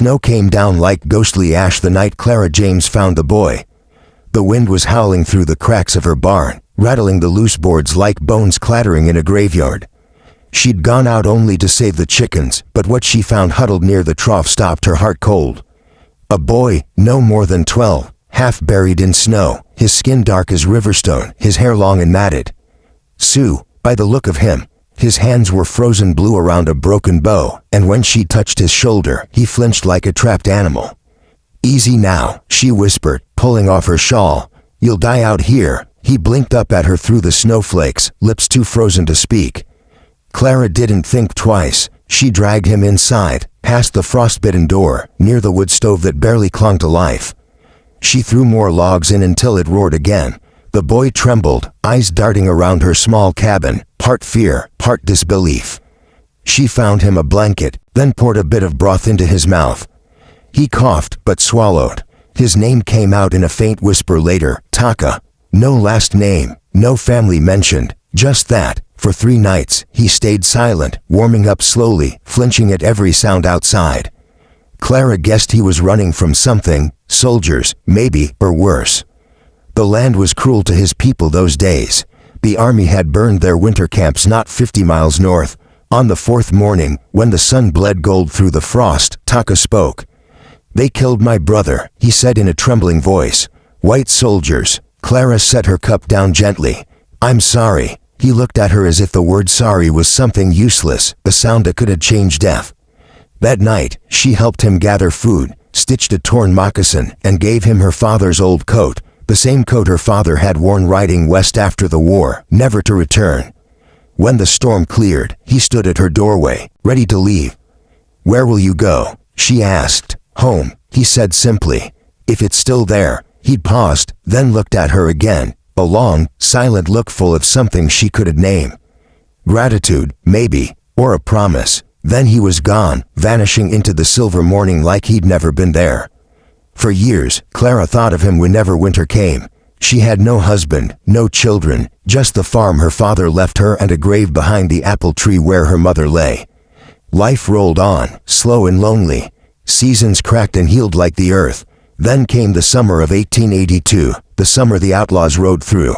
Snow came down like ghostly ash the night Clara James found the boy. The wind was howling through the cracks of her barn, rattling the loose boards like bones clattering in a graveyard. She'd gone out only to save the chickens, but what she found huddled near the trough stopped her heart cold. A boy, no more than 12, half buried in snow, his skin dark as riverstone, his hair long and matted. Sioux, by the look of him. His hands were frozen blue around a broken bow, and when she touched his shoulder, he flinched like a trapped animal. "Easy now," she whispered, pulling off her shawl. "You'll die out here." He blinked up at her through the snowflakes, lips too frozen to speak. Clara didn't think twice. She dragged him inside, past the frostbitten door, near the wood stove that barely clung to life. She threw more logs in until it roared again. The boy trembled, eyes darting around her small cabin, part fear, part disbelief. She found him a blanket, then poured a bit of broth into his mouth. He coughed, but swallowed. His name came out in a faint whisper later, Taka. No last name, no family mentioned, just that. For 3 nights, he stayed silent, warming up slowly, flinching at every sound outside. Clara guessed he was running from something, soldiers, maybe, or worse. The land was cruel to his people those days. The army had burned their winter camps not 50 miles north. On the 4th morning, when the sun bled gold through the frost, Taka spoke. "They killed my brother," he said in a trembling voice. "White soldiers." Clara set her cup down gently. "I'm sorry." He looked at her as if the word sorry was something useless, a sound that could have changed death. That night, she helped him gather food, stitched a torn moccasin, and gave him her father's old coat. The same coat her father had worn riding west after the war, never to return. When the storm cleared, he stood at her doorway, ready to leave. "Where will you go?" she asked. "Home," he said simply. "If it's still there." He'd paused, then looked at her again, a long, silent look full of something she couldn't name. Gratitude, maybe, or a promise. Then he was gone, vanishing into the silver morning like he'd never been there. For years, Clara thought of him whenever winter came. She had no husband, no children, just the farm her father left her and a grave behind the apple tree where her mother lay. Life rolled on, slow and lonely. Seasons cracked and healed like the earth. Then came the summer of 1882, the summer the outlaws rode through.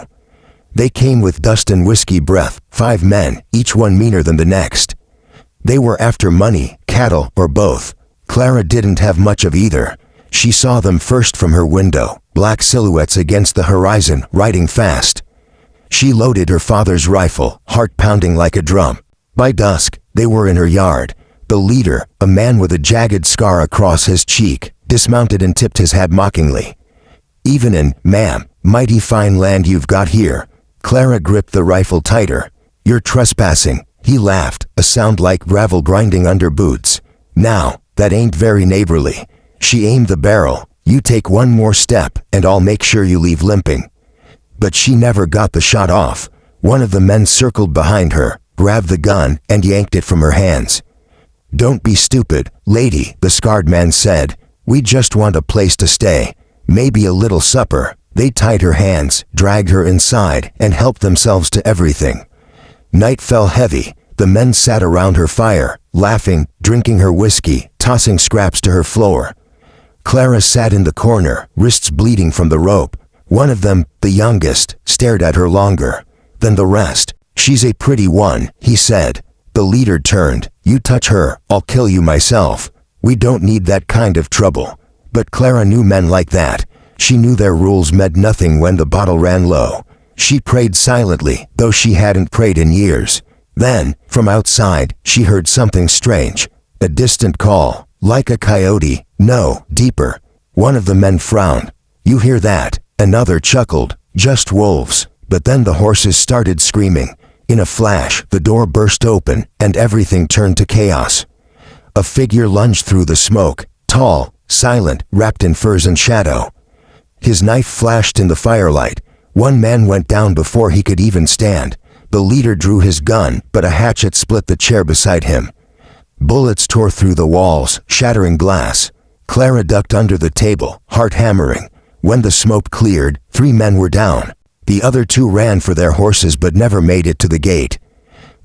They came with dust and whiskey breath, 5 men, each one meaner than the next. They were after money, cattle, or both. Clara didn't have much of either. She saw them first from her window, black silhouettes against the horizon, riding fast. She loaded her father's rifle, heart pounding like a drum. By dusk, they were in her yard. The leader, a man with a jagged scar across his cheek, dismounted and tipped his hat mockingly. "Evenin', ma'am, mighty fine land you've got here." Clara gripped the rifle tighter. "You're trespassing," he laughed, a sound like gravel grinding under boots. "Now, that ain't very neighborly." She aimed the barrel. "You take one more step, and I'll make sure you leave limping." But she never got the shot off. One of the men circled behind her, grabbed the gun, and yanked it from her hands. "Don't be stupid, lady," the scarred man said. "We just want a place to stay. Maybe a little supper." They tied her hands, dragged her inside, and helped themselves to everything. Night fell heavy. The men sat around her fire, laughing, drinking her whiskey, tossing scraps to her floor. Clara sat in the corner, wrists bleeding from the rope. One of them, the youngest, stared at her longer than the rest. "She's a pretty one," he said. The leader turned. "You touch her, I'll kill you myself. We don't need that kind of trouble." But Clara knew men like that. She knew their rules meant nothing when the bottle ran low. She prayed silently, though she hadn't prayed in years. Then, from outside, she heard something strange. A distant call, like a coyote. No, deeper. One of the men frowned. "You hear that?" Another chuckled. "Just wolves." But then the horses started screaming. In a flash, the door burst open, and everything turned to chaos. A figure lunged through the smoke, tall, silent, wrapped in furs and shadow. His knife flashed in the firelight. One man went down before he could even stand. The leader drew his gun, but a hatchet split the chair beside him. Bullets tore through the walls, shattering glass. Clara ducked under the table, heart hammering. When the smoke cleared, 3 men were down. The other 2 ran for their horses but never made it to the gate.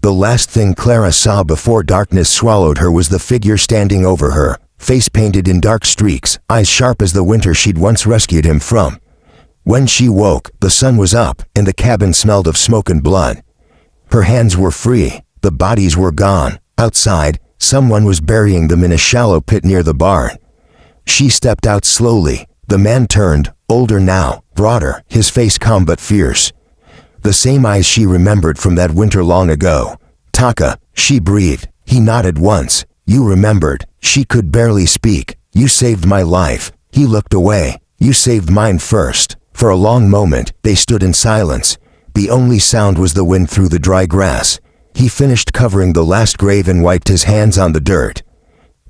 The last thing Clara saw before darkness swallowed her was the figure standing over her, face painted in dark streaks, eyes sharp as the winter she'd once rescued him from. When she woke, the sun was up, and the cabin smelled of smoke and blood. Her hands were free, the bodies were gone. Outside, someone was burying them in a shallow pit near the barn. She stepped out slowly. The man turned, older now, broader, his face calm but fierce. The same eyes she remembered from that winter long ago. "Taka," she breathed. He nodded once. "You remembered." She could barely speak. "You saved my life." He looked away. "You saved mine first." For a long moment, they stood in silence. The only sound was the wind through the dry grass. He finished covering the last grave and wiped his hands on the dirt.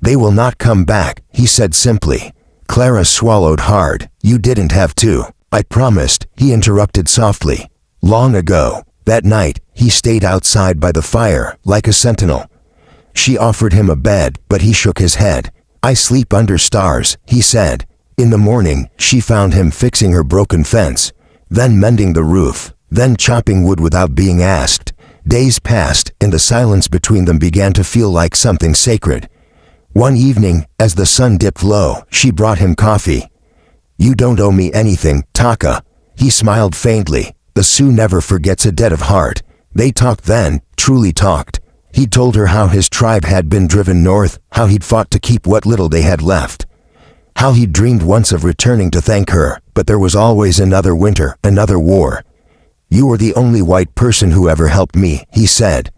"They will not come back," he said simply. Clara swallowed hard. "You didn't have to." "I promised," he interrupted softly. "Long ago. That night, he stayed outside by the fire, like a sentinel." She offered him a bed, but he shook his head. "I sleep under stars," he said. In the morning, she found him fixing her broken fence, then mending the roof, then chopping wood without being asked. Days passed, and the silence between them began to feel like something sacred. One evening, as the sun dipped low, she brought him coffee. "You don't owe me anything, Taka." He smiled faintly. The Sioux never forgets a debt of heart. They talked then, truly talked. He told her how his tribe had been driven north, how he'd fought to keep what little they had left. How he'd dreamed once of returning to thank her, but there was always another winter, another war. "You were the only white person who ever helped me," he said.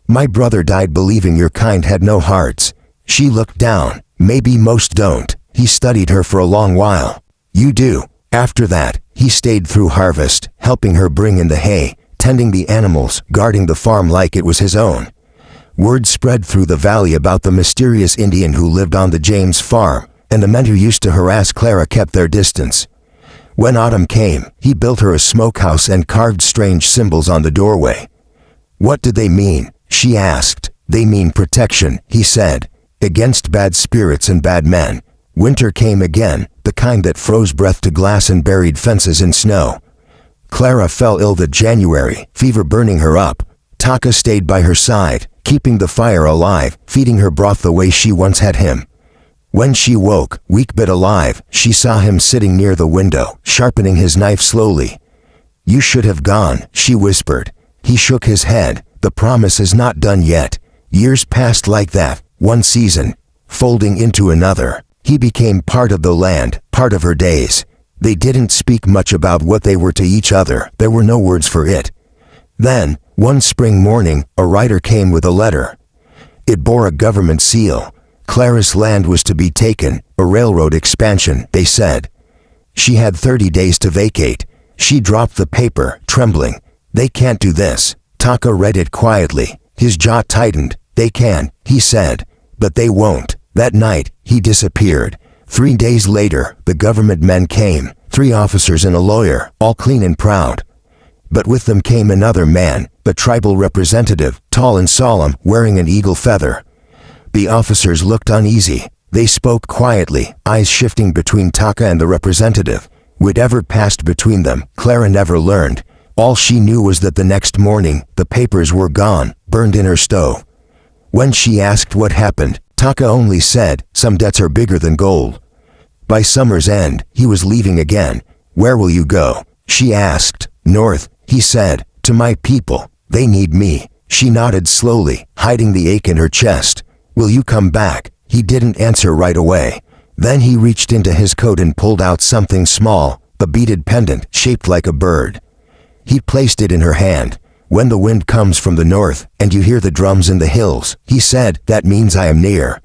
"My brother died believing your kind had no hearts." She looked down. "Maybe most don't." He studied her for a long while. "You do." After that, he stayed through harvest, helping her bring in the hay, tending the animals, guarding the farm like it was his own. Word spread through the valley about the mysterious Indian who lived on the James farm, and the men who used to harass Clara kept their distance. When autumn came, he built her a smokehouse and carved strange symbols on the doorway. "What did they mean?" she asked. "They mean protection," he said, "against bad spirits and bad men." Winter came again, the kind that froze breath to glass and buried fences in snow. Clara fell ill that January, fever burning her up. Taka stayed by her side, keeping the fire alive, feeding her broth the way she once had him. When she woke, weak but alive, she saw him sitting near the window, sharpening his knife slowly. "You should have gone," she whispered. He shook his head. "The promise is not done yet." Years passed like that, one season, folding into another. He became part of the land, part of her days. They didn't speak much about what they were to each other. There were no words for it. Then, one spring morning, a rider came with a letter. It bore a government seal. Clara's land was to be taken, a railroad expansion, they said. She had 30 days to vacate. She dropped the paper, trembling. "They can't do this." Taka read it quietly. His jaw tightened. "They can," he said. "But they won't." That night, he disappeared. 3 days later, the government men came, 3 officers and a lawyer, all clean and proud. But with them came another man, the tribal representative, tall and solemn, wearing an eagle feather. The officers looked uneasy. They spoke quietly, eyes shifting between Taka and the representative. Whatever passed between them, Clara never learned. All she knew was that the next morning, the papers were gone, burned in her stove. When she asked what happened, Taka only said, "Some debts are bigger than gold." By summer's end, he was leaving again. "Where will you go?" she asked. "North," he said, "to my people. They need me." She nodded slowly, hiding the ache in her chest. "Will you come back?" He didn't answer right away. Then he reached into his coat and pulled out something small, a beaded pendant shaped like a bird. He placed it in her hand. "When the wind comes from the north, and you hear the drums in the hills," he said, "that means I am near."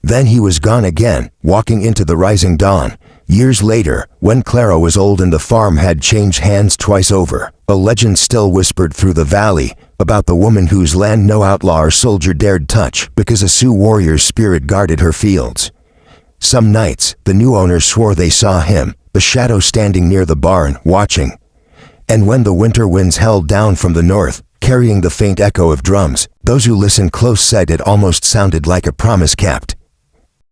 Then he was gone again, walking into the rising dawn. Years later, when Clara was old and the farm had changed hands twice over, a legend still whispered through the valley about the woman whose land no outlaw or soldier dared touch because a Sioux warrior's spirit guarded her fields. Some nights, the new owners swore they saw him, the shadow standing near the barn, watching. And when the winter winds held down from the north, carrying the faint echo of drums, those who listened close said it almost sounded like a promise kept.